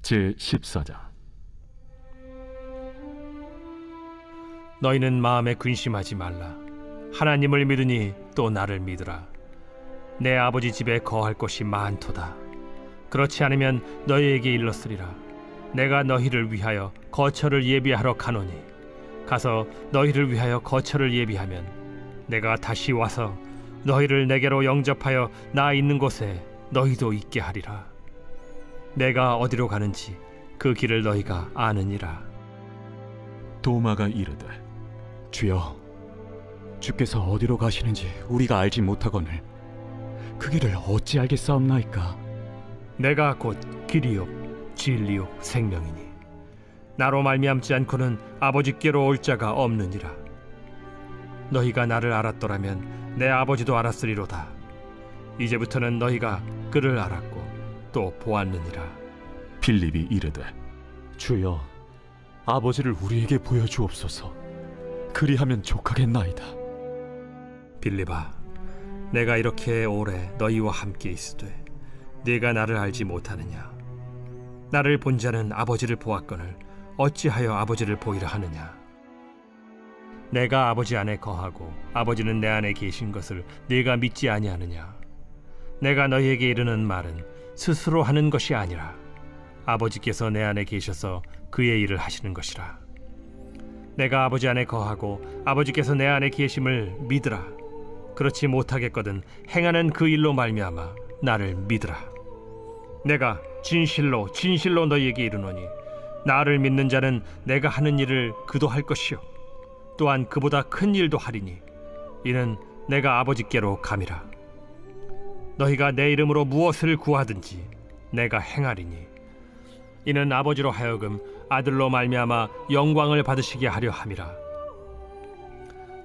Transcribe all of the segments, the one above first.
제14장. 너희는 마음에 근심하지 말라. 하나님을 믿으니 또 나를 믿으라. 내 아버지 집에 거할 곳이 많도다. 그렇지 않으면 너희에게 일렀으리라. 내가 너희를 위하여 거처를 예비하러 가노니 가서 너희를 위하여 거처를 예비하면 내가 다시 와서 너희를 내게로 영접하여 나 있는 곳에 너희도 있게 하리라. 내가 어디로 가는지 그 길을 너희가 아느니라. 도마가 이르되, 주여, 주께서 어디로 가시는지 우리가 알지 못하거늘 그 길을 어찌 알겠사옵나이까? 내가 곧 길이요 진리요 생명이니 나로 말미암지 않고는 아버지께로 올 자가 없느니라. 너희가 나를 알았더라면 내 아버지도 알았으리로다. 이제부터는 너희가 그를 알았고 또 보았느니라. 빌립이 이르되, 주여, 아버지를 우리에게 보여주옵소서. 그리하면 족하겠나이다. 빌립아, 내가 이렇게 오래 너희와 함께 있으되 네가 나를 알지 못하느냐? 나를 본 자는 아버지를 보았거늘 어찌하여 아버지를 보이라 하느냐? 내가 아버지 안에 거하고 아버지는 내 안에 계신 것을 네가 믿지 아니하느냐? 내가 너희에게 이르는 말은 스스로 하는 것이 아니라 아버지께서 내 안에 계셔서 그의 일을 하시는 것이라. 내가 아버지 안에 거하고 아버지께서 내 안에 계심을 믿으라. 그렇지 못하겠거든 행하는 그 일로 말미암아 나를 믿으라. 내가 진실로 진실로 너희에게 이르노니 나를 믿는 자는 내가 하는 일을 그도 할 것이요 또한 그보다 큰 일도 하리니 이는 내가 아버지께로 감이라. 너희가 내 이름으로 무엇을 구하든지 내가 행하리니 이는 아버지로 하여금 아들로 말미암아 영광을 받으시게 하려 함이라.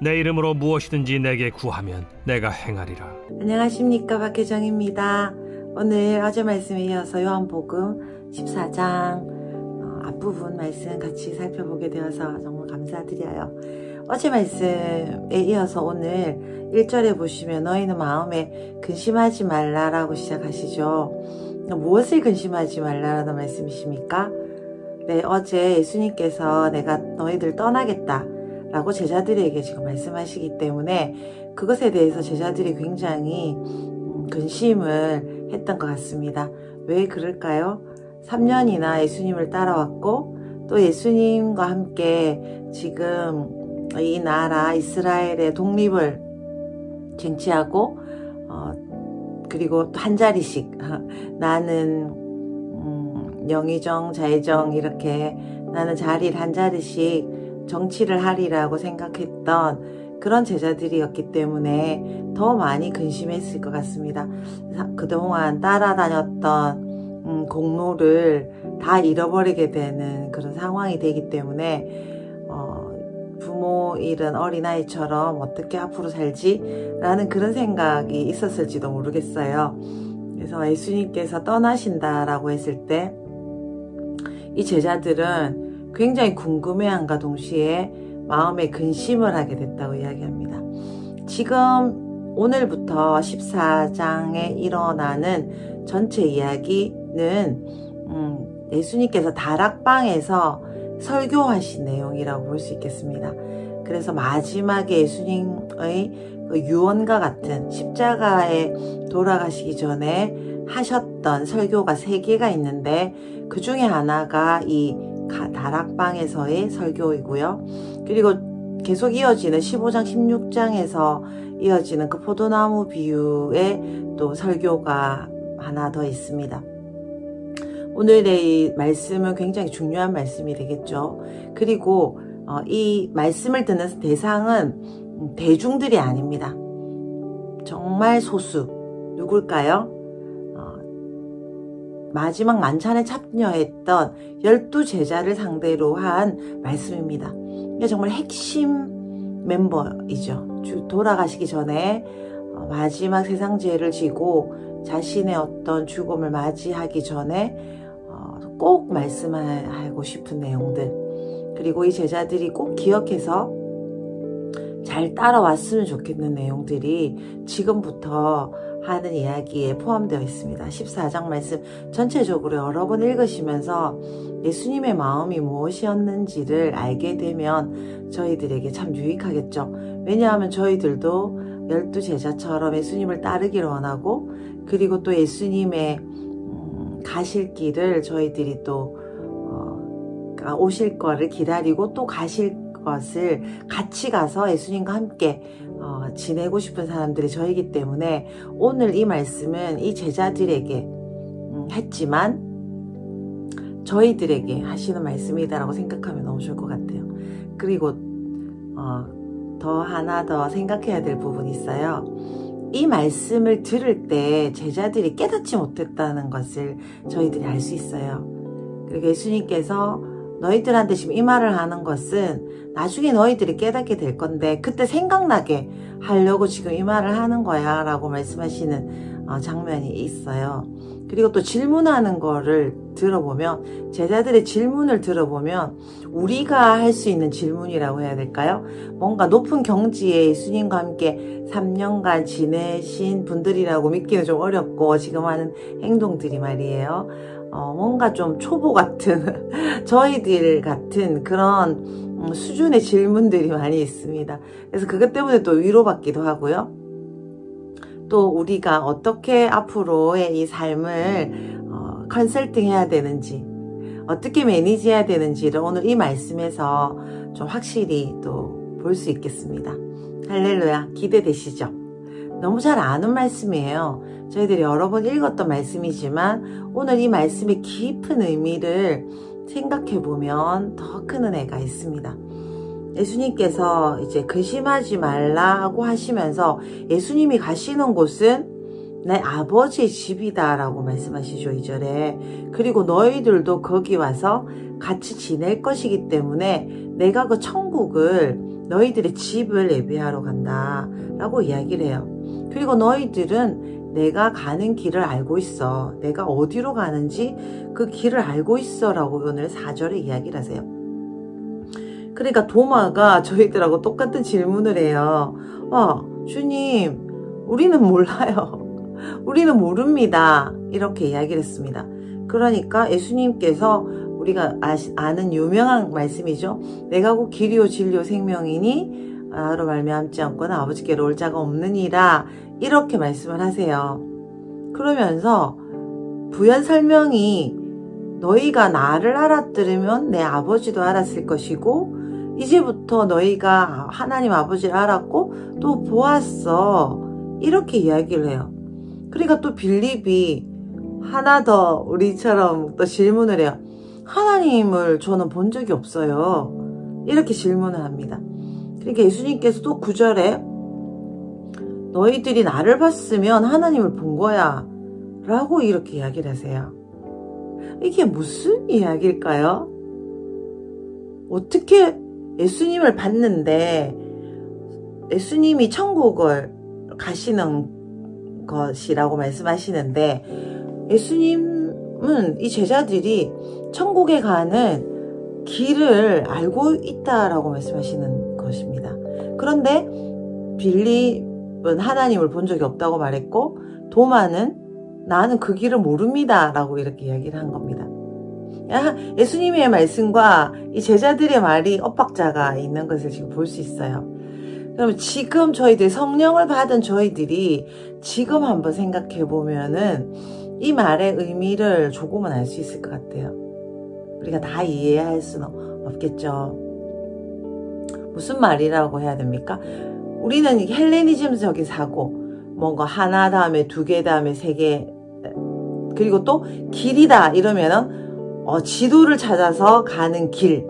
내 이름으로 무엇이든지 내게 구하면 내가 행하리라. 안녕하십니까, 박혜정입니다. 오늘 어제 말씀에 이어서 요한복음 14장 앞부분 말씀 같이 살펴보게 되어서 정말 감사드려요. 어제 말씀에 이어서 오늘 1절에 보시면 너희는 마음에 근심하지 말라라고 시작하시죠. 무엇을 근심하지 말라라는 말씀이십니까? 네, 어제 예수님께서 내가 너희들 떠나겠다 라고 제자들에게 지금 말씀하시기 때문에 그것에 대해서 제자들이 굉장히 근심을 했던 것 같습니다. 왜 그럴까요? 3년이나 예수님을 따라왔고 또 예수님과 함께 지금 이 나라 이스라엘의 독립을 쟁취하고 그리고 또 한 자리씩 나는 영의정 자의정 이렇게 나는 자리를 한 자리씩 정치를 하리라고 생각했던 그런 제자들이었기 때문에 더 많이 근심했을 것 같습니다. 그동안 따라다녔던 공로를 다 잃어버리게 되는 그런 상황이 되기 때문에 부모 잃은 어린아이처럼 어떻게 앞으로 살지? 라는 그런 생각이 있었을지도 모르겠어요. 그래서 예수님께서 떠나신다라고 했을 때 이 제자들은 굉장히 궁금해함과 동시에 마음에 근심을 하게 됐다고 이야기합니다. 지금 오늘부터 14장에 일어나는 전체 이야기는 예수님께서 다락방에서 설교하신 내용이라고 볼 수 있겠습니다. 그래서 마지막에 예수님의 그 유언과 같은 십자가에 돌아가시기 전에 하셨던 설교가 3개가 있는데 그 중에 하나가 이 다락방에서의 설교이고요. 그리고 계속 이어지는 15장, 16장에서 이어지는 그 포도나무 비유의 또 설교가 하나 더 있습니다. 오늘의 이 말씀은 굉장히 중요한 말씀이 되겠죠. 그리고 이 말씀을 듣는 대상은 대중들이 아닙니다. 정말 소수. 누굴까요? 마지막 만찬에 참여했던 12제자를 상대로 한 말씀입니다. 이게 정말 핵심 멤버이죠. 돌아가시기 전에 마지막 세상 죄를 지고 자신의 어떤 죽음을 맞이하기 전에 꼭 말씀하고 싶은 내용들, 그리고 이 제자들이 꼭 기억해서 잘 따라왔으면 좋겠는 내용들이 지금부터 하는 이야기에 포함되어 있습니다. 14장 말씀 전체적으로 여러 번 읽으시면서 예수님의 마음이 무엇이었는지를 알게 되면 저희들에게 참 유익하겠죠. 왜냐하면 저희들도 12제자처럼 예수님을 따르기를 원하고, 그리고 또 예수님의 가실 길을 저희들이 또 오실 거를 기다리고 또 가실 것을 같이 가서 예수님과 함께 지내고 싶은 사람들이 저희기 때문에 오늘 이 말씀은 이 제자들에게 했지만 저희들에게 하시는 말씀이다라고 생각하면 너무 좋을 것 같아요. 그리고 더 하나 더 생각해야 될 부분이 있어요. 이 말씀을 들을 때 제자들이 깨닫지 못했다는 것을 저희들이 알 수 있어요. 그리고 예수님께서 너희들한테 지금 이 말을 하는 것은 나중에 너희들이 깨닫게 될 건데 그때 생각나게 하려고 지금 이 말을 하는 거야 라고 말씀하시는 장면이 있어요. 그리고 또 질문하는 거를 들어보면, 제자들의 질문을 들어보면 우리가 할 수 있는 질문이라고 해야 될까요? 뭔가 높은 경지에 예수님과 함께 3년간 지내신 분들이라고 믿기는 좀 어렵고 지금 하는 행동들이 말이에요. 뭔가 좀 초보 같은 저희들 같은 그런 수준의 질문들이 많이 있습니다. 그래서 그것 때문에 또 위로받기도 하고요. 또 우리가 어떻게 앞으로의 이 삶을 컨설팅 해야 되는지, 어떻게 매니지해야 되는지를 오늘 이 말씀에서 좀 확실히 또 볼 수 있겠습니다. 할렐루야, 기대되시죠? 너무 잘 아는 말씀이에요. 저희들이 여러 번 읽었던 말씀이지만 오늘 이 말씀의 깊은 의미를 생각해보면 더 큰 은혜가 있습니다. 예수님께서 이제 근심하지 말라고 하시면서 예수님이 가시는 곳은 내 아버지의 집이다 라고 말씀하시죠, 2절에. 그리고 너희들도 거기 와서 같이 지낼 것이기 때문에 내가 그 천국을, 너희들의 집을 예비하러 간다 라고 이야기를 해요. 그리고 너희들은 내가 가는 길을 알고 있어. 내가 어디로 가는지 그 길을 알고 있어 라고 오늘 4절에 이야기를 하세요. 그러니까 도마가 저희들하고 똑같은 질문을 해요. 주님, 우리는 몰라요. 우리는 모릅니다. 이렇게 이야기를 했습니다. 그러니까 예수님께서 우리가 아는 유명한 말씀이죠. 내가 곧 길이요 진리요 생명이니 나로 말미암지 않고는 아버지께로 올 자가 없느니라, 이렇게 말씀을 하세요. 그러면서 부연 설명이 너희가 나를 알아들으면 내 아버지도 알았을 것이고 이제부터 너희가 하나님 아버지를 알았고 또 보았어, 이렇게 이야기를 해요. 그러니까 또 빌립이 하나 더 우리처럼 또 질문을 해요. 하나님을 저는 본 적이 없어요. 이렇게 질문을 합니다. 그러니까 예수님께서 또 9절에 너희들이 나를 봤으면 하나님을 본 거야 라고 이렇게 이야기를 하세요. 이게 무슨 이야기일까요? 어떻게 예수님을 봤는데 예수님이 천국을 가시는 것이라고 말씀하시는데 예수님은 이 제자들이 천국에 가는 길을 알고 있다라고 말씀하시는 것입니다. 그런데 빌립은 하나님을 본 적이 없다고 말했고 도마는 나는 그 길을 모릅니다 라고 이렇게 이야기를 한 겁니다. 예수님의 말씀과 이 제자들의 말이 엇박자가 있는 것을 지금 볼 수 있어요. 그럼 지금 저희들 성령을 받은 저희들이 지금 한번 생각해 보면은 이 말의 의미를 조금은 알 수 있을 것 같아요. 우리가 다 이해할 수는 없겠죠. 무슨 말이라고 해야 됩니까? 우리는 헬레니즘적인 사고, 뭔가 하나 다음에 두 개 다음에 세 개, 그리고 또 길이다 이러면은 지도를 찾아서 가는 길,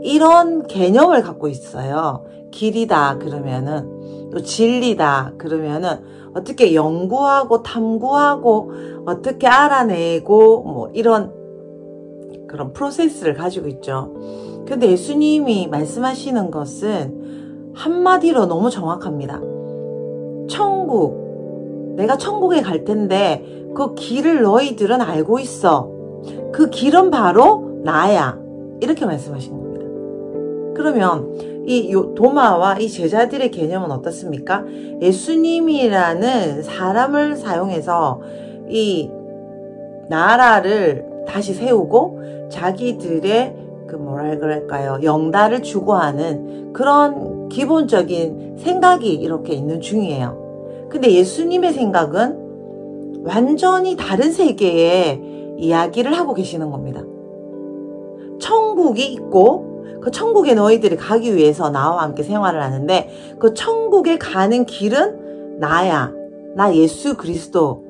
이런 개념을 갖고 있어요. 길이다 그러면은, 또 진리다 그러면은 어떻게 연구하고 탐구하고 어떻게 알아내고 뭐 이런 그런 프로세스를 가지고 있죠. 근데 예수님이 말씀하시는 것은 한마디로 너무 정확합니다. 천국, 내가 천국에 갈 텐데 그 길을 너희들은 알고 있어. 그 길은 바로 나야. 이렇게 말씀하신 겁니다. 그러면 이 도마와 이 제자들의 개념은 어떻습니까? 예수님이라는 사람을 사용해서 이 나라를 다시 세우고 자기들의 그 뭐라 그럴까요? 영달을 추구하는 그런 기본적인 생각이 이렇게 있는 중이에요. 근데 예수님의 생각은 완전히 다른 세계의 이야기를 하고 계시는 겁니다. 천국이 있고 그 천국에 너희들이 가기 위해서 나와 함께 생활을 하는데 그 천국에 가는 길은 나야. 나 예수 그리스도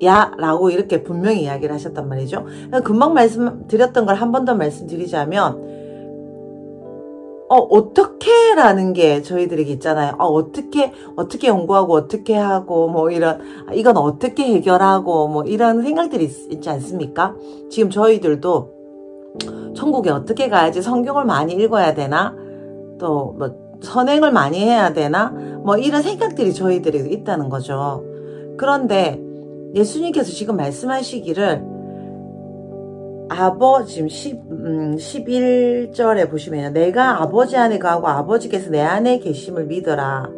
야 라고 이렇게 분명히 이야기를 하셨단 말이죠. 금방 말씀드렸던 걸 한 번 더 말씀드리자면 어떻게 라는 게 저희들에게 있잖아요. 어떻게 연구하고 어떻게 하고 뭐 이건 어떻게 해결하고 뭐 이런 생각들이 있지 않습니까? 지금 저희들도 천국에 어떻게 가야지 성경을 많이 읽어야 되나? 또 뭐 선행을 많이 해야 되나? 뭐 이런 생각들이 저희들에게 있다는 거죠. 그런데 예수님께서 지금 말씀하시기를 지금 11절에 보시면 내가 아버지 안에 가고 아버지께서 내 안에 계심을 믿어라.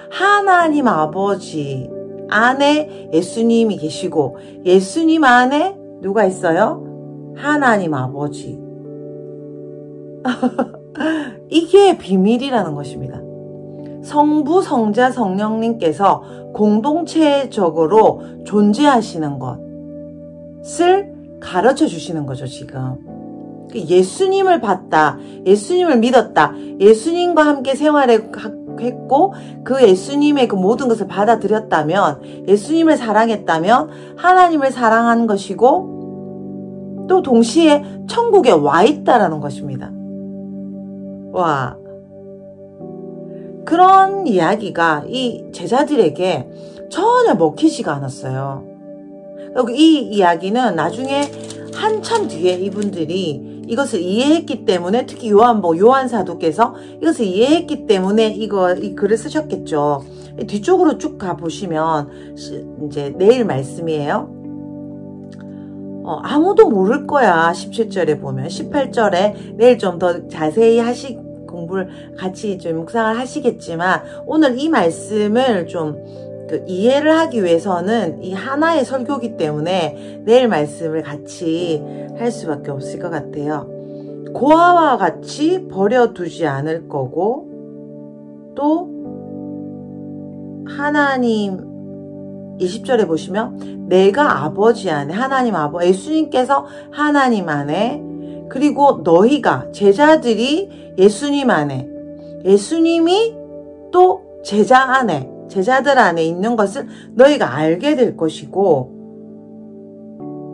하나님 아버지 안에 예수님이 계시고 예수님 안에 누가 있어요? 하나님 아버지. 이게 비밀이라는 것입니다. 성부, 성자, 성령님께서 공동체적으로 존재하시는 것을 가르쳐 주시는 거죠, 지금. 예수님을 봤다, 예수님을 믿었다, 예수님과 함께 생활했고 그 예수님의 그 모든 것을 받아들였다면, 예수님을 사랑했다면 하나님을 사랑한 것이고 또 동시에 천국에 와 있다라는 것입니다. 와, 그런 이야기가 이 제자들에게 전혀 먹히지가 않았어요. 이 이야기는 나중에 한참 뒤에 이분들이 이것을 이해했기 때문에, 특히 요한 사도께서 이것을 이해했기 때문에 이 글을 쓰셨겠죠. 뒤쪽으로 쭉 가보시면 이제 내일 말씀이에요. 아무도 모를 거야. 17절에 보면 18절에 내일 좀 더 자세히 공부를 같이 좀 묵상을 하시겠지만, 오늘 이 말씀을 좀 이해를 하기 위해서는 이 하나의 설교이기 때문에 내일 말씀을 같이 할 수밖에 없을 것 같아요. 고아와 같이 버려두지 않을 거고, 또 하나님 20절에 보시면 내가 아버지 안에, 하나님 아버지, 예수님께서 하나님 안에, 그리고 너희가, 제자들이 예수님 안에, 예수님이 또 제자 안에, 제자들 안에 있는 것을 너희가 알게 될 것이고,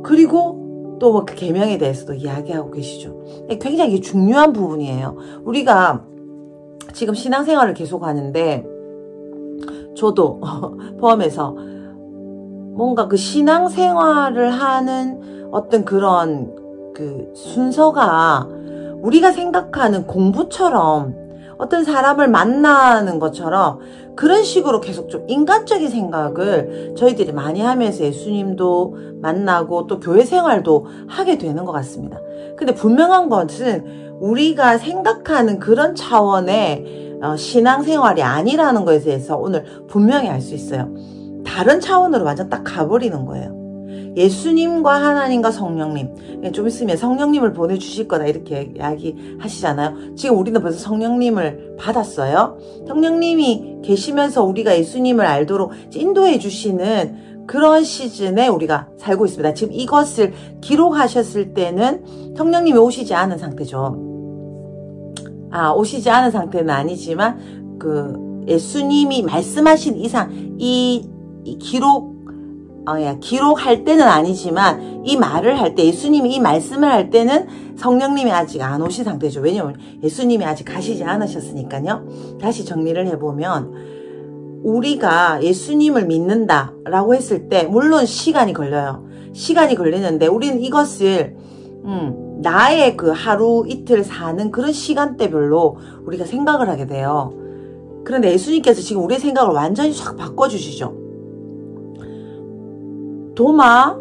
그리고 또 그 계명에 대해서도 이야기하고 계시죠. 굉장히 중요한 부분이에요. 우리가 지금 신앙생활을 계속 하는데, 저도 포함해서 뭔가 그 신앙생활을 하는 어떤 그런 그 순서가 우리가 생각하는 공부처럼, 어떤 사람을 만나는 것처럼 그런 식으로 계속 좀 인간적인 생각을 저희들이 많이 하면서 예수님도 만나고 또 교회 생활도 하게 되는 것 같습니다. 근데 분명한 것은 우리가 생각하는 그런 차원의 신앙생활이 아니라는 것에 대해서 오늘 분명히 알 수 있어요. 다른 차원으로 완전 딱 가버리는 거예요. 예수님과 하나님과 성령님, 좀 있으면 성령님을 보내주실 거다 이렇게 이야기하시잖아요. 지금 우리는 벌써 성령님을 받았어요. 성령님이 계시면서 우리가 예수님을 알도록 인도해 주시는 그런 시즌에 우리가 살고 있습니다. 지금 이것을 기록하셨을 때는 성령님이 오시지 않은 상태죠. 오시지 않은 상태는 아니지만 그 예수님이 말씀하신 이상 이 기록할 때는 아니지만, 이 말을 할 때, 예수님이 이 말씀을 할 때는 성령님이 아직 안 오신 상태죠. 왜냐하면 예수님이 아직 가시지 않으셨으니까요. 다시 정리를 해보면, 우리가 예수님을 믿는다라고 했을 때 물론 시간이 걸려요. 시간이 걸리는데 우리는 이것을 나의 그 하루 이틀 사는 그런 시간대별로 우리가 생각을 하게 돼요. 그런데 예수님께서 지금 우리의 생각을 완전히 싹 바꿔주시죠. 도마,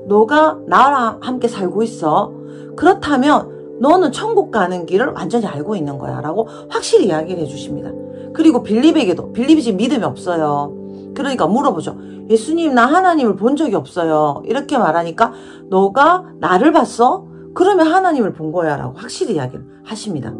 너가 나랑 함께 살고 있어. 그렇다면 너는 천국 가는 길을 완전히 알고 있는 거야 라고 확실히 이야기를 해주십니다. 그리고 빌립에게도, 빌립이 지금 믿음이 없어요. 그러니까 물어보죠. 예수님, 나 하나님을 본 적이 없어요. 이렇게 말하니까 너가 나를 봤어? 그러면 하나님을 본 거야 라고 확실히 이야기를 하십니다.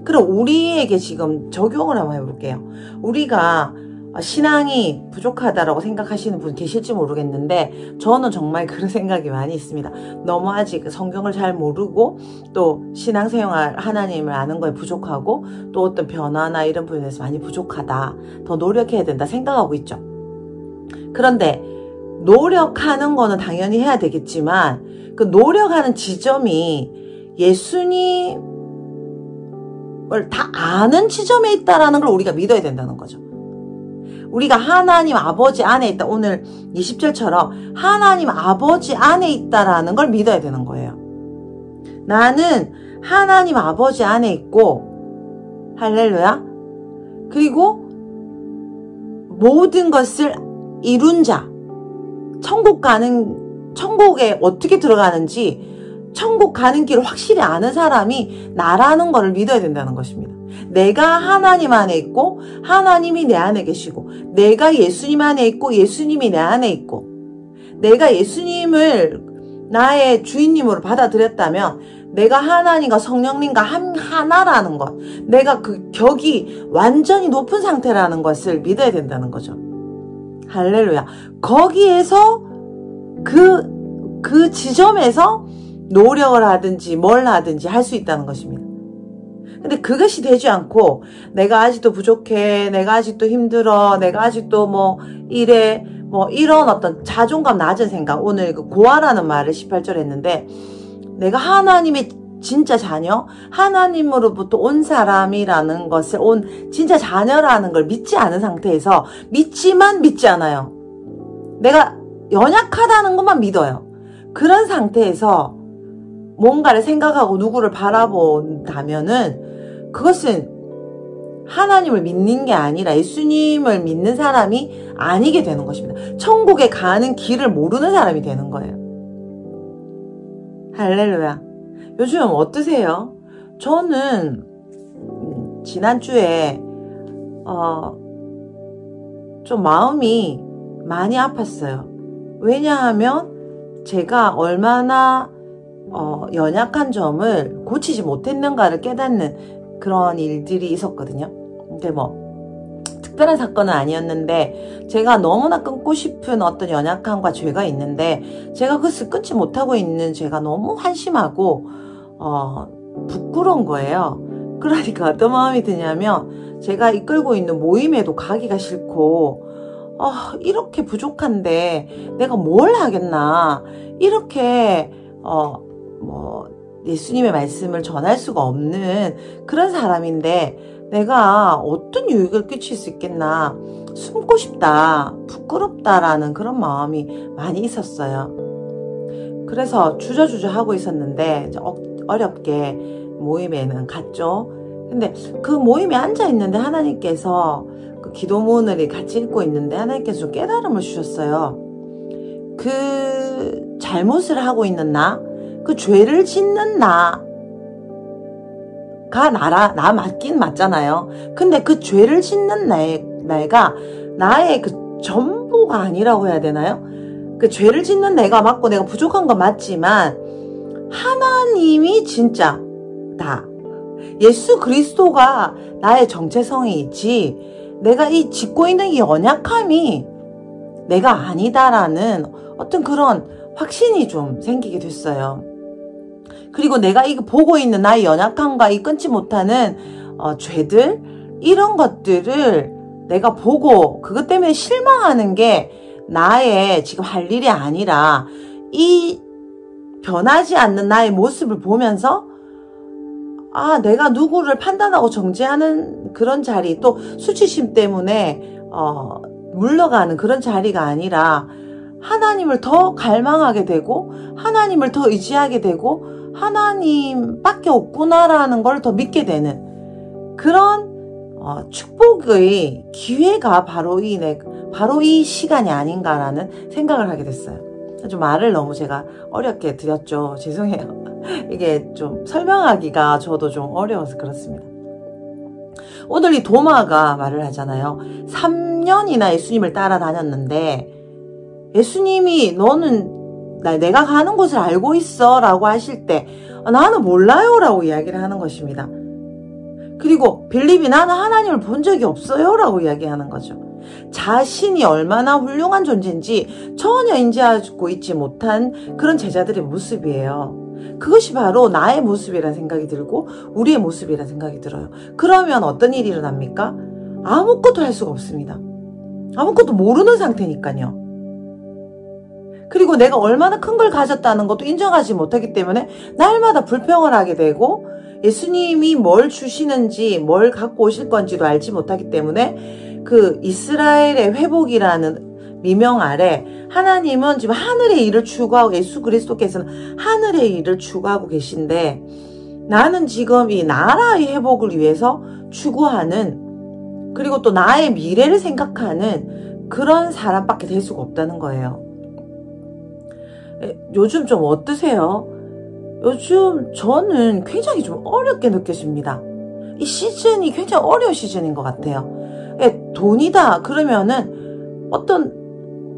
그럼 우리에게 지금 적용을 한번 해볼게요. 우리가 신앙이 부족하다라고 생각하시는 분 계실지 모르겠는데 저는 정말 그런 생각이 많이 있습니다. 너무 아직 성경을 잘 모르고 또 신앙생활 하나님을 아는 거에 부족하고 또 어떤 변화나 이런 부분에서 많이 부족하다. 더 노력해야 된다 생각하고 있죠. 그런데 노력하는 거는 당연히 해야 되겠지만 그 노력하는 지점이 예수님을 다 아는 지점에 있다라는 걸 우리가 믿어야 된다는 거죠. 우리가 하나님 아버지 안에 있다. 오늘 20절처럼 하나님 아버지 안에 있다라는 걸 믿어야 되는 거예요. 나는 하나님 아버지 안에 있고 할렐루야. 그리고 모든 것을 이룬 자. 천국에 어떻게 들어가는지 천국 가는 길을 확실히 아는 사람이 나라는 것을 믿어야 된다는 것입니다. 내가 하나님 안에 있고 하나님이 내 안에 계시고 내가 예수님 안에 있고 예수님이 내 안에 있고 내가 예수님을 나의 주인님으로 받아들였다면 내가 하나님과 성령님과 하나라는 것, 내가 그 격이 완전히 높은 상태라는 것을 믿어야 된다는 거죠. 할렐루야. 거기에서 그 지점에서 노력을 하든지 뭘 하든지 할 수 있다는 것입니다. 근데 그것이 되지 않고 내가 아직도 부족해, 내가 아직도 힘들어, 내가 아직도 뭐 이래, 뭐 이런 어떤 자존감 낮은 생각, 오늘 그 고아라는 말을 18절에 했는데 내가 하나님의 진짜 자녀, 하나님으로부터 온 사람이라는 것을 온 진짜 자녀라는 걸 믿지 않은 상태에서 믿지만 믿지 않아요. 내가 연약하다는 것만 믿어요. 그런 상태에서 뭔가를 생각하고 누구를 바라본다면은 그것은 하나님을 믿는 게 아니라 예수님을 믿는 사람이 아니게 되는 것입니다. 천국에 가는 길을 모르는 사람이 되는 거예요. 할렐루야. 요즘 어떠세요? 저는 지난주에 좀 마음이 많이 아팠어요. 왜냐하면 제가 얼마나 연약한 점을 고치지 못했는가를 깨닫는 그런 일들이 있었거든요. 근데 뭐 특별한 사건은 아니었는데 제가 너무나 끊고 싶은 어떤 연약함과 죄가 있는데 제가 그것을 끊지 못하고 있는 제가 너무 한심하고 부끄러운 거예요. 그러니까 어떤 마음이 드냐면 제가 이끌고 있는 모임에도 가기가 싫고 이렇게 부족한데 내가 뭘 하겠나, 이렇게 예수님의 말씀을 전할 수가 없는 그런 사람인데 내가 어떤 유익을 끼칠 수 있겠나, 숨고 싶다, 부끄럽다라는 그런 마음이 많이 있었어요. 그래서 주저주저 하고 있었는데 어렵게 모임에는 갔죠. 근데 그 모임에 앉아있는데 하나님께서 그 기도문을 같이 읽고 있는데 하나님께서 좀 깨달음을 주셨어요. 그 잘못을 하고 있는 나, 그 죄를 짓는 나가 나 맞긴 맞잖아요. 근데 그 죄를 짓는 내가 나의 그 전부가 아니라고 해야 되나요? 그 죄를 짓는 내가 맞고 내가 부족한 건 맞지만 하나님이 진짜 다, 예수 그리스도가 나의 정체성이지 내가 이 짓고 있는 이 연약함이 내가 아니다라는 어떤 그런 확신이 좀 생기게 됐어요. 그리고 내가 이거 보고 있는 나의 연약함과 이 끊지 못하는 죄들, 이런 것들을 내가 보고 그것 때문에 실망하는 게 나의 지금 할 일이 아니라 이 변하지 않는 나의 모습을 보면서 내가 누구를 판단하고 정죄하는 그런 자리, 또 수치심 때문에 물러가는 그런 자리가 아니라 하나님을 더 갈망하게 되고 하나님을 더 의지하게 되고 하나님밖에 없구나라는 걸 더 믿게 되는 그런 축복의 기회가 바로 이 시간이 아닌가라는 생각을 하게 됐어요. 좀 말을 너무 제가 어렵게 드렸죠. 죄송해요. 이게 좀 설명하기가 저도 좀 어려워서 그렇습니다. 오늘 이 도마가 말을 하잖아요. 3년이나 예수님을 따라다녔는데 예수님이 너는 내가 가는 곳을 알고 있어 라고 하실 때 나는 몰라요 라고 이야기를 하는 것입니다. 그리고 빌립이 나는 하나님을 본 적이 없어요 라고 이야기하는 거죠. 자신이 얼마나 훌륭한 존재인지 전혀 인지하고 있지 못한 그런 제자들의 모습이에요. 그것이 바로 나의 모습이라는 생각이 들고 우리의 모습이라는 생각이 들어요. 그러면 어떤 일이 일어납니까? 아무것도 할 수가 없습니다. 아무것도 모르는 상태니까요. 그리고 내가 얼마나 큰 걸 가졌다는 것도 인정하지 못하기 때문에 날마다 불평을 하게 되고 예수님이 뭘 주시는지 뭘 갖고 오실 건지도 알지 못하기 때문에 그 이스라엘의 회복이라는 미명 아래 하나님은 지금 하늘의 일을 추구하고 예수 그리스도께서는 하늘의 일을 추구하고 계신데 나는 지금 이 나라의 회복을 위해서 추구하는 그리고 또 나의 미래를 생각하는 그런 사람밖에 될 수가 없다는 거예요. 요즘 좀 어떠세요? 요즘 저는 굉장히 좀 어렵게 느껴집니다. 이 시즌이 굉장히 어려운 시즌인 것 같아요. 돈이다 그러면은 어떤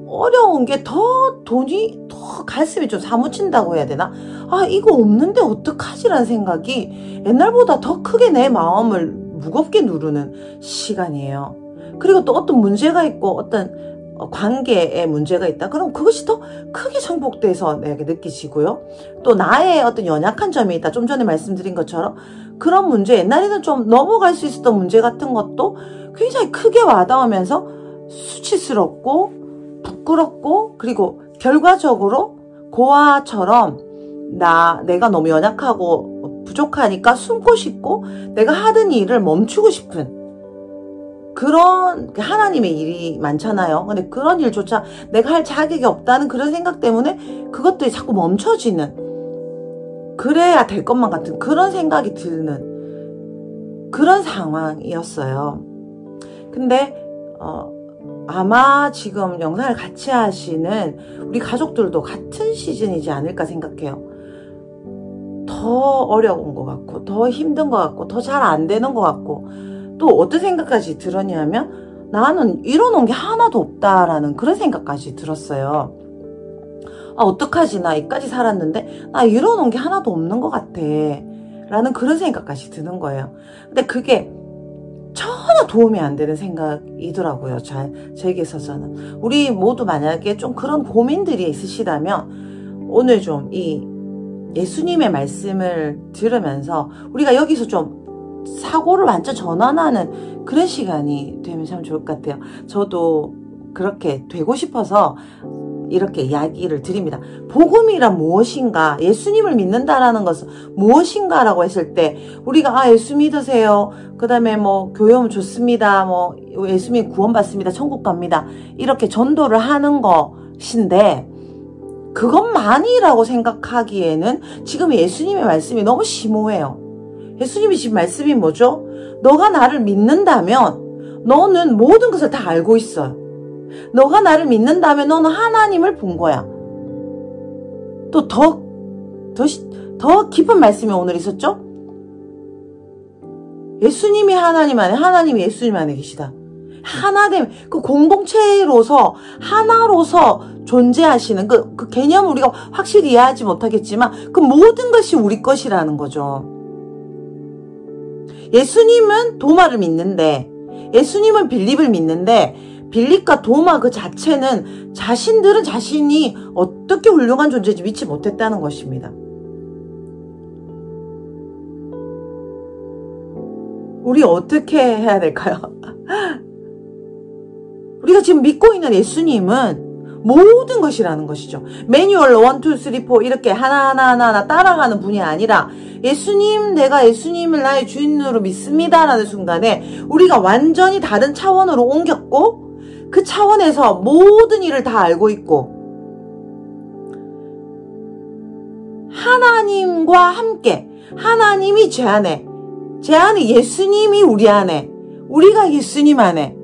어려운 게 더 돈이 더 가슴이 좀 사무친다고 해야 되나? 아 이거 없는데 어떡하지라는 생각이 옛날보다 더 크게 내 마음을 무겁게 누르는 시간이에요. 그리고 또 어떤 문제가 있고 어떤 관계에 문제가 있다. 그럼 그것이 더 크게 정복돼서 내게 느끼지고요. 또 나의 어떤 연약한 점이 있다. 좀 전에 말씀드린 것처럼 그런 문제 옛날에는 좀 넘어갈 수 있었던 문제 같은 것도 굉장히 크게 와닿으면서 수치스럽고 부끄럽고 그리고 결과적으로 고아처럼 내가 너무 연약하고 부족하니까 숨고 싶고 내가 하던 일을 멈추고 싶은 그런 하나님의 일이 많잖아요. 근데 그런 일조차 내가 할 자격이 없다는 그런 생각 때문에 그것들이 자꾸 멈춰지는 그래야 될 것만 같은 그런 생각이 드는 그런 상황이었어요. 근데 아마 지금 영상을 같이 하시는 우리 가족들도 같은 시즌이지 않을까 생각해요. 더 어려운 것 같고 더 힘든 것 같고 더 잘 안 되는 것 같고 또 어떤 생각까지 들었냐면 나는 이뤄놓은 게 하나도 없다라는 그런 생각까지 들었어요. 아 어떡하지 나 여기까지 살았는데 나 이뤄놓은 게 하나도 없는 것 같아 라는 그런 생각까지 드는 거예요. 근데 그게 전혀 도움이 안 되는 생각이더라고요. 저에게서는. 우리 모두 만약에 좀 그런 고민들이 있으시다면 오늘 좀 이 예수님의 말씀을 들으면서 우리가 여기서 좀 사고를 완전 전환하는 그런 시간이 되면 참 좋을 것 같아요. 저도 그렇게 되고 싶어서 이렇게 이야기를 드립니다. 복음이란 무엇인가? 예수님을 믿는다라는 것은 무엇인가라고 했을 때 우리가 예수 믿으세요. 그 다음에 뭐 교회 오면 좋습니다. 뭐 예수 믿으면 구원받습니다. 천국 갑니다. 이렇게 전도를 하는 것인데 그것만이라고 생각하기에는 지금 예수님의 말씀이 너무 심오해요. 예수님이 지금 말씀이 뭐죠? 너가 나를 믿는다면 너는 모든 것을 다 알고 있어요. 너가 나를 믿는다면 너는 하나님을 본 거야. 또 더 깊은 말씀이 오늘 있었죠? 예수님이 하나님 안에, 하나님이 예수님 안에 계시다. 하나됨, 그 공동체로서, 하나로서 존재하시는 그 개념을 우리가 확실히 이해하지 못하겠지만 그 모든 것이 우리 것이라는 거죠. 예수님은 도마를 믿는데, 예수님은 빌립을 믿는데, 빌립과 도마 그 자체는 자신들은 자신이 어떻게 훌륭한 존재인지 믿지 못했다는 것입니다. 우리 어떻게 해야 될까요? 우리가 지금 믿고 있는 예수님은 모든 것이라는 것이죠. 매뉴얼로 1, 2, 3, 4 이렇게 하나하나 따라가는 분이 아니라 예수님, 내가 예수님을 나의 주인으로 믿습니다라는 순간에 우리가 완전히 다른 차원으로 옮겼고 그 차원에서 모든 일을 다 알고 있고 하나님과 함께 하나님이 제 안에 예수님이 우리 안에 우리가 예수님 안에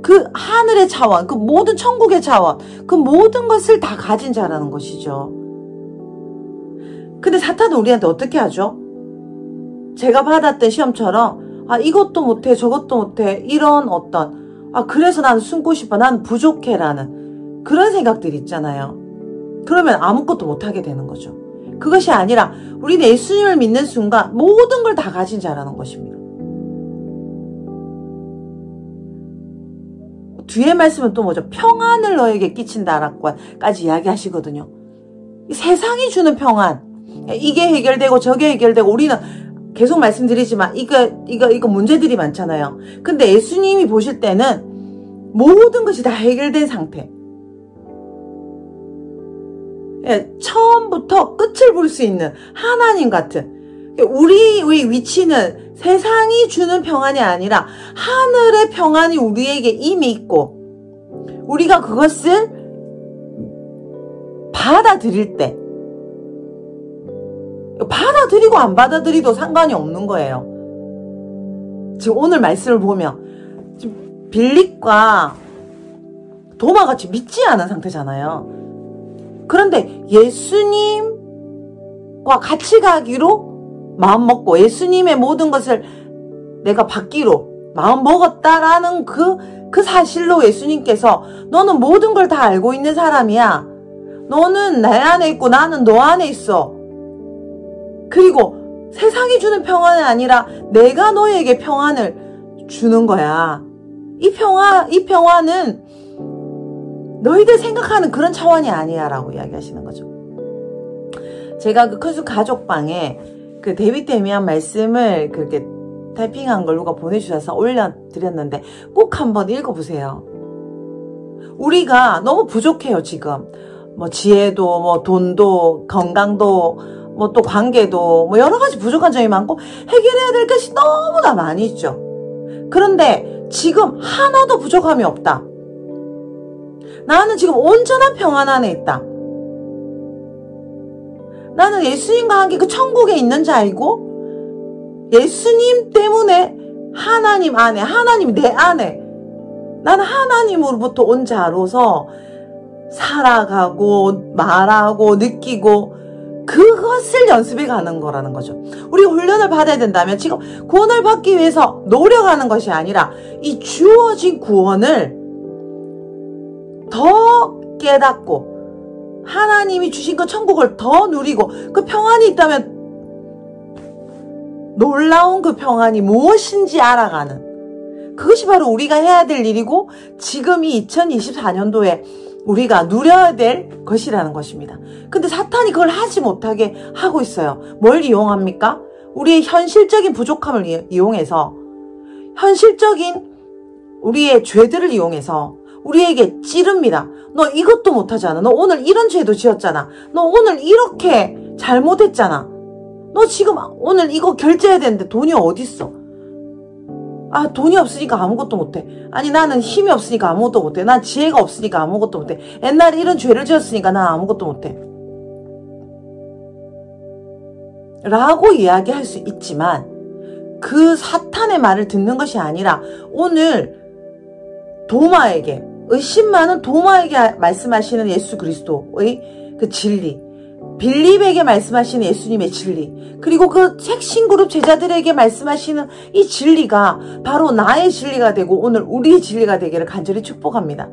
그 하늘의 차원, 그 모든 천국의 차원, 그 모든 것을 다 가진 자라는 것이죠. 근데 사탄은 우리한테 어떻게 하죠? 제가 받았던 시험처럼 이것도 못해 저것도 못해 이런 어떤 그래서 나는 숨고 싶어 나는 부족해라는 그런 생각들이 있잖아요. 그러면 아무것도 못하게 되는 거죠. 그것이 아니라 우리는 예수님을 믿는 순간 모든 걸 다 가진 자라는 것입니다. 뒤에 말씀은 또 뭐죠? 평안을 너에게 끼친다라고까지 이야기하시거든요. 세상이 주는 평안, 이게 해결되고 저게 해결되고 우리는 계속 말씀드리지만 이거 문제들이 많잖아요. 근데 예수님이 보실 때는 모든 것이 다 해결된 상태. 처음부터 끝을 볼 수 있는 하나님 같은 우리의 위치는 세상이 주는 평안이 아니라 하늘의 평안이 우리에게 이미 있고 우리가 그것을 받아들일 때 받아들이고 안 받아들이도 상관이 없는 거예요. 지금 오늘 말씀을 보면 지금 빌립과 도마같이 믿지 않은 상태잖아요. 그런데 예수님과 같이 가기로 마음 먹고 예수님의 모든 것을 내가 받기로 마음 먹었다라는 그 사실로 예수님께서 너는 모든 걸 다 알고 있는 사람이야. 너는 내 안에 있고 나는 너 안에 있어. 그리고 세상이 주는 평안이 아니라 내가 너에게 평안을 주는 거야. 이 평안은 너희들 생각하는 그런 차원이 아니야 라고 이야기하시는 거죠. 제가 그 큰수 가족방에 그 데이비드 데미안 말씀을 그렇게 타이핑한 걸 누가 보내주셔서 올려드렸는데 꼭 한번 읽어보세요. 우리가 너무 부족해요 지금. 뭐 지혜도 뭐 돈도 건강도 뭐 또 관계도 뭐 여러 가지 부족한 점이 많고 해결해야 될 것이 너무나 많이 있죠. 그런데 지금 하나도 부족함이 없다. 나는 지금 온전한 평안 안에 있다. 나는 예수님과 함께 그 천국에 있는 자이고 예수님 때문에 하나님 안에 하나님 내 안에 나는 하나님으로부터 온 자로서 살아가고 말하고 느끼고 그것을 연습해 가는 거라는 거죠. 우리가 훈련을 받아야 된다면 지금 구원을 받기 위해서 노력하는 것이 아니라 이 주어진 구원을 더 깨닫고 하나님이 주신 그 천국을 더 누리고 그 평안이 있다면 놀라운 그 평안이 무엇인지 알아가는 그것이 바로 우리가 해야 될 일이고 지금 이 2024년도에 우리가 누려야 될 것이라는 것입니다. 근데 사탄이 그걸 하지 못하게 하고 있어요. 뭘 이용합니까? 우리의 현실적인 부족함을 이용해서 현실적인 우리의 죄들을 이용해서 우리에게 찌릅니다. 너 이것도 못하잖아. 너 오늘 이런 죄도 지었잖아. 너 오늘 이렇게 잘못했잖아. 너 지금 오늘 이거 결제해야 되는데 돈이 어딨어? 돈이 없으니까 아무것도 못해. 아니 나는 힘이 없으니까 아무것도 못해. 난 지혜가 없으니까 아무것도 못해. 옛날에 이런 죄를 지었으니까 난 아무것도 못해. 라고 이야기할 수 있지만 그 사탄의 말을 듣는 것이 아니라 오늘 도마에게 의심 많은 도마에게 말씀하시는 예수 그리스도의 그 진리 빌립에게 말씀하시는 예수님의 진리 그리고 그 핵심그룹 제자들에게 말씀하시는 이 진리가 바로 나의 진리가 되고 오늘 우리의 진리가 되기를 간절히 축복합니다.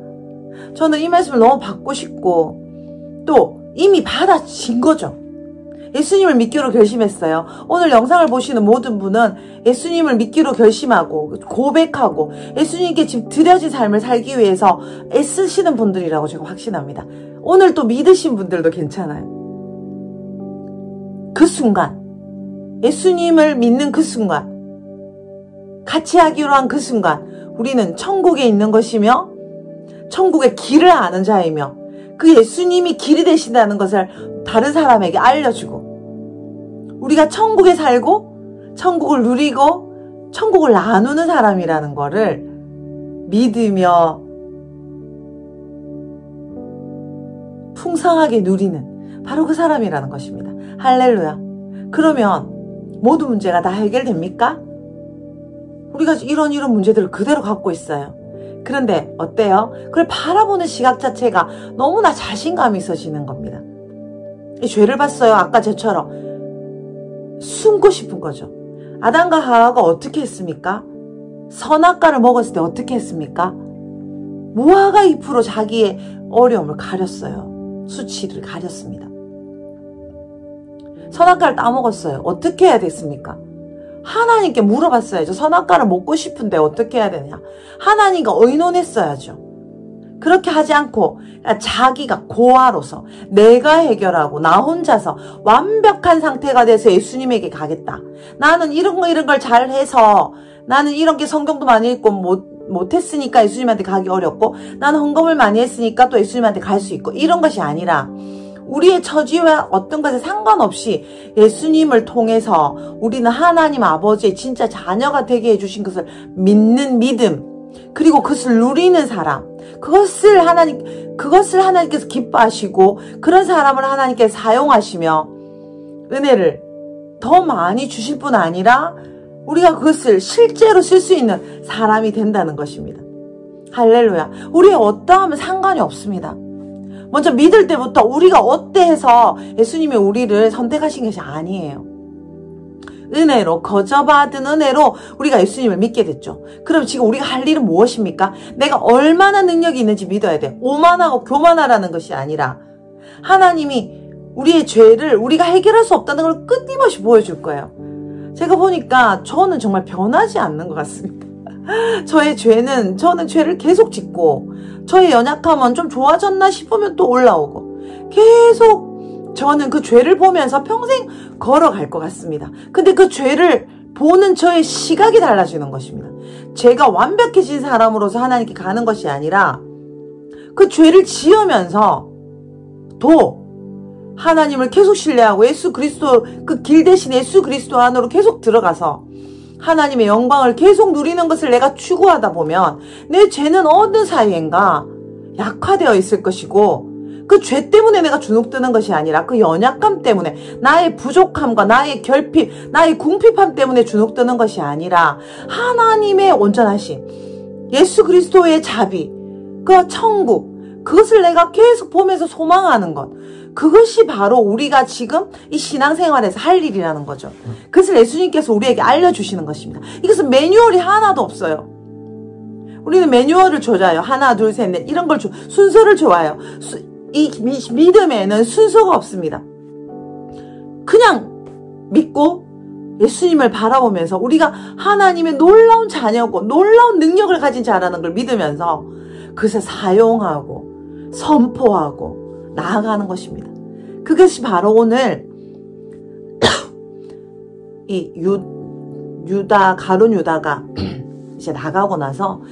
저는 이 말씀을 너무 받고 싶고 또 이미 받아진 거죠. 예수님을 믿기로 결심했어요. 오늘 영상을 보시는 모든 분은 예수님을 믿기로 결심하고 고백하고 예수님께 지금 드려진 삶을 살기 위해서 애쓰시는 분들이라고 제가 확신합니다. 오늘 또 믿으신 분들도 괜찮아요. 그 순간 예수님을 믿는 그 순간 같이 하기로 한 그 순간 우리는 천국에 있는 것이며 천국의 길을 아는 자이며 그 예수님이 길이 되신다는 것을 다른 사람에게 알려주고 우리가 천국에 살고 천국을 누리고 천국을 나누는 사람이라는 거를 믿으며 풍성하게 누리는 바로 그 사람이라는 것입니다. 할렐루야. 그러면 모든 문제가 다 해결됩니까? 우리가 이런 문제들을 그대로 갖고 있어요. 그런데 어때요? 그걸 바라보는 시각 자체가 너무나 자신감이 있어지는 겁니다. 이 죄를 봤어요. 아까 저처럼 숨고 싶은 거죠. 아담과 하와가 어떻게 했습니까? 선악과를 먹었을 때 어떻게 했습니까? 무화과 잎으로 자기의 어려움을 가렸어요. 수치를 가렸습니다. 선악과를 따먹었어요. 어떻게 해야 됐습니까? 하나님께 물어봤어야죠. 선악과를 먹고 싶은데 어떻게 해야 되냐? 하나님과 의논했어야죠. 그렇게 하지 않고 자기가 고아로서 내가 해결하고 나 혼자서 완벽한 상태가 돼서 예수님에게 가겠다. 나는 이런 걸 잘해서 나는 이런 게 성경도 많이 읽고 못했으니까 예수님한테 가기 어렵고 나는 헌금을 많이 했으니까 또 예수님한테 갈 수 있고 이런 것이 아니라 우리의 처지와 어떤 것에 상관없이 예수님을 통해서 우리는 하나님 아버지의 진짜 자녀가 되게 해주신 것을 믿는 믿음, 그리고 그것을 누리는 사람, 그것을 하나님께서 기뻐하시고 그런 사람을 하나님께서 사용하시며 은혜를 더 많이 주실 뿐 아니라 우리가 그것을 실제로 쓸 수 있는 사람이 된다는 것입니다. 할렐루야. 우리의 어떠함은 상관이 없습니다. 먼저 믿을 때부터 우리가 어때 해서 예수님이 우리를 선택하신 것이 아니에요. 은혜로, 거저받은 은혜로 우리가 예수님을 믿게 됐죠. 그럼 지금 우리가 할 일은 무엇입니까? 내가 얼마나 능력이 있는지 믿어야 돼. 오만하고 교만하라는 것이 아니라 하나님이 우리의 죄를 우리가 해결할 수 없다는 걸 끊임없이 보여줄 거예요. 제가 보니까 저는 정말 변하지 않는 것 같습니다. 저는 죄를 계속 짓고 저의 연약함은 좀 좋아졌나 싶으면 또 올라오고 계속 저는 그 죄를 보면서 평생 걸어갈 것 같습니다. 근데 그 죄를 보는 저의 시각이 달라지는 것입니다. 제가 완벽해진 사람으로서 하나님께 가는 것이 아니라 그 죄를 지으면서 도 하나님을 계속 신뢰하고 예수 그리스도 그 길 대신 예수 그리스도 안으로 계속 들어가서 하나님의 영광을 계속 누리는 것을 내가 추구하다 보면 내 죄는 어느 사이인가 약화되어 있을 것이고 그 죄 때문에 내가 주눅드는 것이 아니라 그 연약함 때문에 나의 부족함과 나의 결핍, 나의 궁핍함 때문에 주눅드는 것이 아니라 하나님의 온전하심, 예수 그리스도의 자비, 그 천국, 그것을 내가 계속 보면서 소망하는 것. 그것이 바로 우리가 지금 이 신앙생활에서 할 일이라는 거죠. 그것을 예수님께서 우리에게 알려주시는 것입니다. 이것은 매뉴얼이 하나도 없어요. 우리는 매뉴얼을 줘요. 하나, 둘, 셋, 넷 이런 걸 순서를 줘요. 이 믿음에는 순서가 없습니다. 그냥 믿고 예수님을 바라보면서 우리가 하나님의 놀라운 자녀고 놀라운 능력을 가진 자라는 걸 믿으면서 그것을 사용하고 선포하고 나아가는 것입니다. 그것이 바로 오늘 이 가룟 유다가 이제 나가고 나서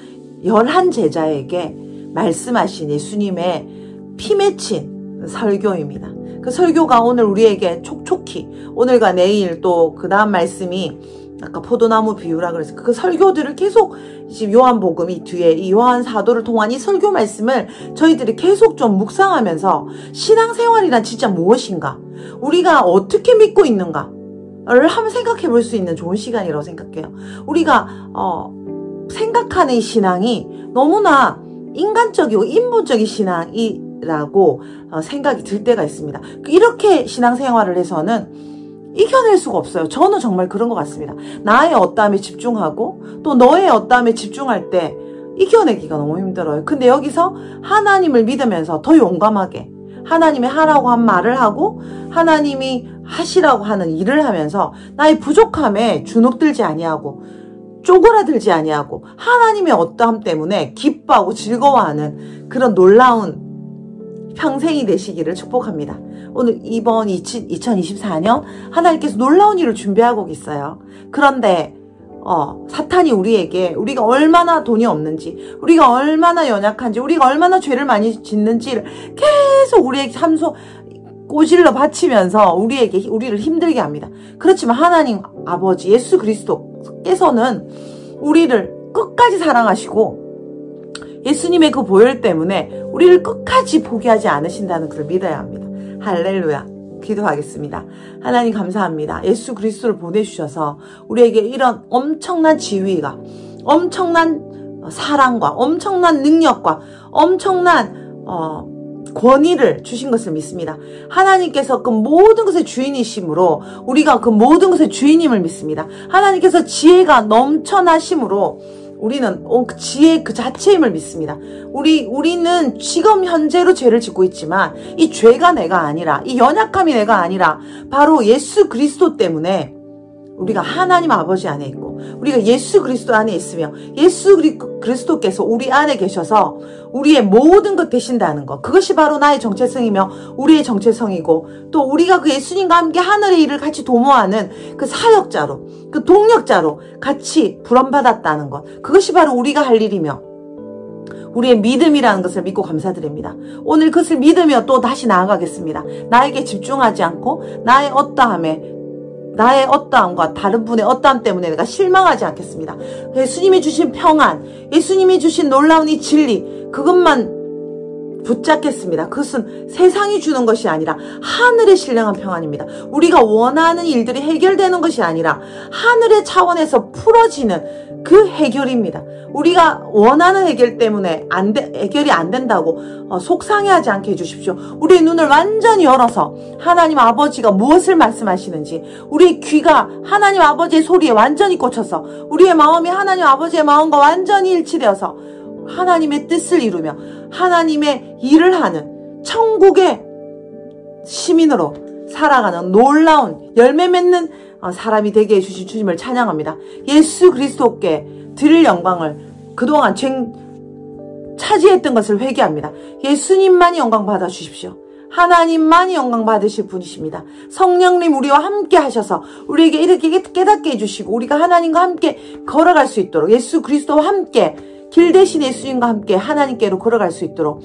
11제자에게 말씀하신 예수님의 피 맺힌 설교입니다. 그 설교가 오늘 우리에게 촉촉히 오늘과 내일 또 그 다음 말씀이 아까 포도나무 비유라 그래서 그 설교들을 계속 지금 요한복음 이 뒤에 이 요한 사도를 통한 이 설교 말씀을 저희들이 계속 좀 묵상하면서 신앙생활이란 진짜 무엇인가, 우리가 어떻게 믿고 있는가를 한번 생각해 볼 수 있는 좋은 시간이라고 생각해요. 우리가 생각하는 이 신앙이 너무나 인간적이고 인본적인 신앙이라고 생각이 들 때가 있습니다. 이렇게 신앙생활을 해서는 이겨낼 수가 없어요. 저는 정말 그런 것 같습니다. 나의 어떠함에 집중하고 또 너의 어떠함에 집중할 때 이겨내기가 너무 힘들어요. 근데 여기서 하나님을 믿으면서 더 용감하게 하나님이 하라고 한 말을 하고 하나님이 하시라고 하는 일을 하면서 나의 부족함에 주눅들지 아니하고 쪼그라들지 아니하고 하나님의 어떠함 때문에 기뻐하고 즐거워하는 그런 놀라운 평생이 되시기를 축복합니다. 오늘 이번 2024년 하나님께서 놀라운 일을 준비하고 있어요. 그런데 사탄이 우리에게 우리가 얼마나 돈이 없는지, 우리가 얼마나 연약한지, 우리가 얼마나 죄를 많이 짓는지를 계속 우리에게 꼬질러 바치면서 우리를 힘들게 합니다. 그렇지만 하나님 아버지 예수 그리스도께서는 우리를 끝까지 사랑하시고 예수님의 그 보혈 때문에 우리를 끝까지 포기하지 않으신다는 것을 믿어야 합니다. 할렐루야. 기도하겠습니다. 하나님 감사합니다. 예수 그리스도를 보내주셔서 우리에게 이런 엄청난 지위가, 엄청난 사랑과 엄청난 능력과 엄청난 권위를 주신 것을 믿습니다. 하나님께서 그 모든 것의 주인이심으로 우리가 그 모든 것의 주인임을 믿습니다. 하나님께서 지혜가 넘쳐나심으로 우리는 그 지혜 그 자체임을 믿습니다. 우리는 지금 현재로 죄를 짓고 있지만 이 죄가 내가 아니라, 이 연약함이 내가 아니라 바로 예수 그리스도 때문에 우리가 하나님 아버지 안에 있고 우리가 예수 그리스도 안에 있으며 예수 그리스도께서 우리 안에 계셔서 우리의 모든 것 되신다는 것, 그것이 바로 나의 정체성이며 우리의 정체성이고, 또 우리가 그 예수님과 함께 하늘의 일을 같이 도모하는 그 사역자로, 그 동력자로 같이 부름받았다는 것, 그것이 바로 우리가 할 일이며 우리의 믿음이라는 것을 믿고 감사드립니다. 오늘 그것을 믿으며 또 다시 나아가겠습니다. 나에게 집중하지 않고 나의 어떠함과 다른 분의 어떠함 때문에 내가 실망하지 않겠습니다. 예수님이 주신 평안, 예수님이 주신 놀라운 이 진리, 그것만 붙잡겠습니다. 그것은 세상이 주는 것이 아니라 하늘의 신령한 평안입니다. 우리가 원하는 일들이 해결되는 것이 아니라 하늘의 차원에서 풀어지는 그 해결입니다. 우리가 원하는 해결 때문에 해결이 안 된다고 속상해하지 않게 해주십시오. 우리의 눈을 완전히 열어서 하나님 아버지가 무엇을 말씀하시는지, 우리의 귀가 하나님 아버지의 소리에 완전히 꽂혀서 우리의 마음이 하나님 아버지의 마음과 완전히 일치되어서 하나님의 뜻을 이루며 하나님의 일을 하는 천국의 시민으로 살아가는 놀라운 열매 맺는 사람이 되게 해주신 주님을 찬양합니다. 예수 그리스도께 드릴 영광을 그동안 차지했던 것을 회개합니다. 예수님만이 영광 받아 주십시오. 하나님만이 영광 받으실 분이십니다. 성령님 우리와 함께 하셔서 우리에게 이렇게 깨닫게 해주시고 우리가 하나님과 함께 걸어갈 수 있도록, 예수 그리스도와 함께 길 대신 예수님과 함께 하나님께로 걸어갈 수 있도록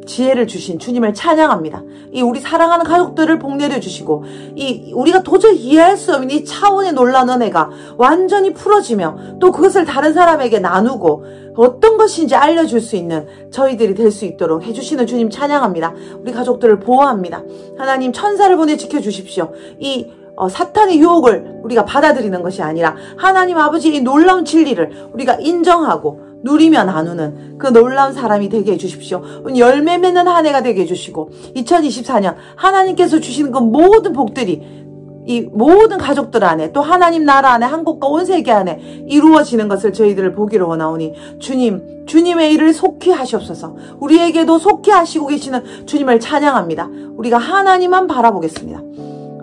지혜를 주신 주님을 찬양합니다. 이 우리 사랑하는 가족들을 복내려 주시고 이 우리가 도저히 이해할 수 없는 이 차원의 놀라운 은혜가 완전히 풀어지며 또 그것을 다른 사람에게 나누고 어떤 것인지 알려줄 수 있는 저희들이 될 수 있도록 해주시는 주님 찬양합니다. 우리 가족들을 보호합니다. 하나님 천사를 보내 지켜주십시오. 이 사탄의 유혹을 우리가 받아들이는 것이 아니라 하나님 아버지의 이 놀라운 진리를 우리가 인정하고 누리며 나누는 그 놀라운 사람이 되게 해주십시오. 열매 맺는 한 해가 되게 해주시고 2024년 하나님께서 주시는 그 모든 복들이 이 모든 가족들 안에 또 하나님 나라 안에 한국과 온 세계 안에 이루어지는 것을 저희들을 보기를 원하오니 주님의 일을 속히 하시옵소서. 우리에게도 속히 하시고 계시는 주님을 찬양합니다. 우리가 하나님만 바라보겠습니다.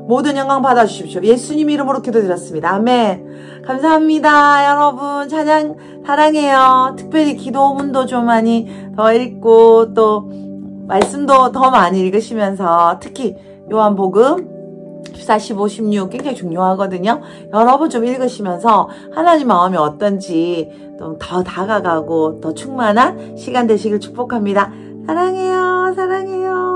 모든 영광 받아주십시오. 예수님 이름으로 기도드렸습니다. 아멘. 감사합니다. 여러분 찬양 사랑해요. 특별히 기도문도 좀 많이 더 읽고 또 말씀도 더 많이 읽으시면서 특히 요한복음 14, 15, 16 굉장히 중요하거든요. 여러분 좀 읽으시면서 하나님 마음이 어떤지 또 더 다가가고 더 충만한 시간 되시길 축복합니다. 사랑해요. 사랑해요.